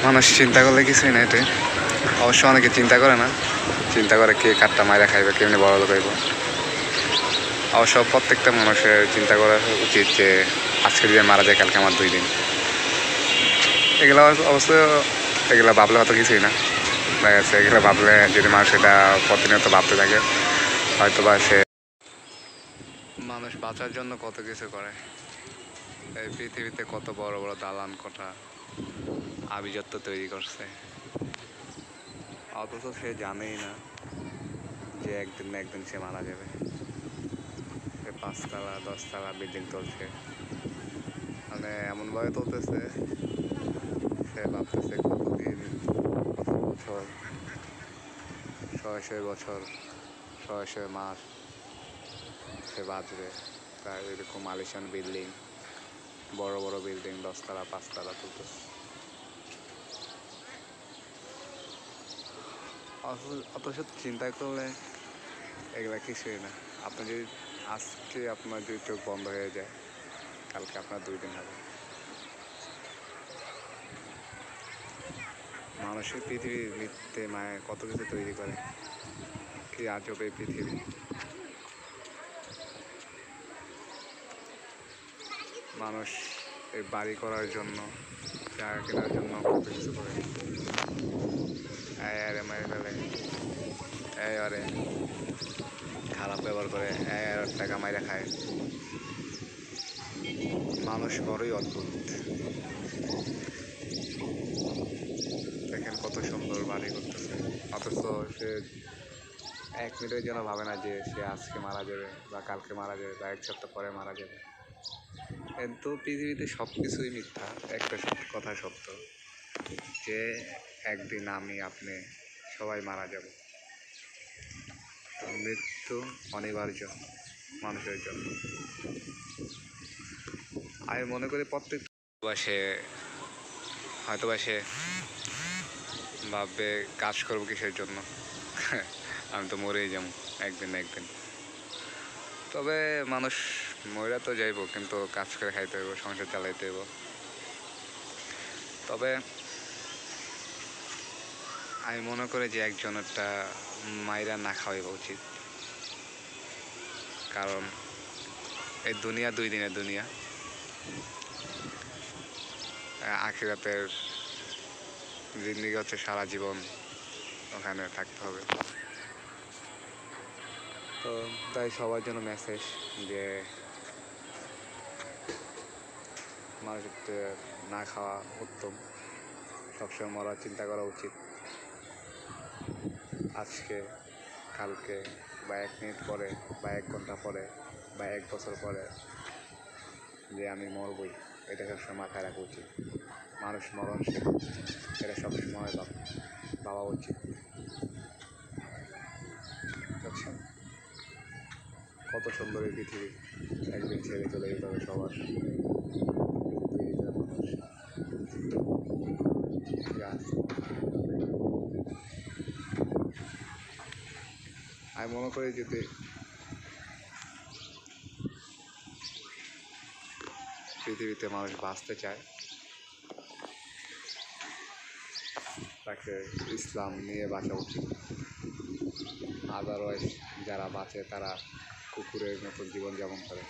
মানুষ চিন্তা করলে কিছুই না, এটাই অবশ্য অনেকে চিন্তা করে না, চিন্তা করে কে কাঠটা মায়েরা খাইবে, কেমনি বড় লোক হইব। অবশ্য প্রত্যেকটা মানুষের চিন্তা করা উচিত যে আজকে যদি মারা যায় কালকে আমার 2 দিন। এগুলো অবশ্য এগুলো ভাবলে হয়তো কিছুই না, দেখা যাচ্ছে এগুলো ভাবলে যদি মানুষ এটা প্রতিনিয়ত ভাবতে থাকে হয়তো বা সে মানুষ বাঁচার জন্য কত কিছু করে। এই পৃথিবীতে কত বড় বড় দালান কোঠা আভিজাত্য তৈরি করছে, অথচ সে জানেই না যে একদিন না একদিন সে মারা যাবে। সে 5 তলা 10 তলা বিল্ডিং তুলছে, মানে এমনভাবে তুলতেছে সে ভাবতেছে কতদিন, কত বছর, শয়ে বছর, শয়ে মাস সে বাঁচবে। তার এরকম আলিশান বিল্ডিং, বড় বড় বিল্ডিং 10 তলা 5 তলা তুলতেছে। অথচ চিন্তা করলে এগুলা কিছুই না। আপনি যদি আজকে আপনার যদি চোখ বন্ধ হয়ে যায় কালকে আপনার 2 দিন হবে। মানুষের পৃথিবীর মিথ্যে মায়া কত কিছু তৈরি করে, কি আজব এই পৃথিবী। মানুষ এই বাড়ি করার জন্য, জায়গা কেনার জন্য কত কিছু করে। আরে মারি ফেলে, আরে খারাপ ব্যবহার করে, টাকা মাইরা খায়। মানুষ বড়ই অদ্ভুত। দেখেন কত সুন্দর বাড়ি করতেছে, অথচ সে 1 মিনিটের জন্য ভাবে না যে সে আজকে মারা যাবে বা কালকে মারা যাবে বা 1 সপ্তাহ পরে মারা যাবে। কিন্তু পৃথিবীতে সব কিছুই মিথ্যা, একটা কথা সত্য, যে একদিন আমি আপনি সবাই মারা যাব। মৃত্যু অনিবার্য মানুষের জন্য। আমি মনে করি প্রত্যেক সে হয়তোবা সে ভাববে কাজ করবো কিসের জন্য, আমি তো মরেই যাবো একদিন না একদিন। তবে মানুষ মরে তো যাইব, কিন্তু কাজ করে খাইতে হইব, সংসার চালাইতে হইব। তবে আমি মনে করি যে একজনেরটা মাইরা না খাওয়াইব উচিত, কারণ এই দুনিয়া 2 দিনের দুনিয়া, আখিরাতের জিন্দেগি হচ্ছে সারা জীবন ওখানে থাকতে হবে। তো তাই সবার জন্য মেসেজ যে মানুষের না খাওয়া উত্তম, সবসময় মরার চিন্তা করা উচিত। আজকে কালকে বা 1 মিনিট পরে বা 1 ঘন্টা পরে বা 1 বছর পরে যে আমি মরবই, এটা সবসময় মাথায় রাখা উচিত। মানুষ মরণশীল, এটা সবসময় ভাবা উচিত। বুঝছেন কত সুন্দর এই পৃথিবী, একদিন ছেড়ে চলে যেতে হবে সবার। আমি মনে করি যদি পৃথিবীতে মানুষ বাঁচতে চায় তাকে ইসলাম নিয়ে বাঁচা উচিত। আদারওয়াইজ যারা বাঁচে তারা কুকুরের মতো জীবনযাপন করে।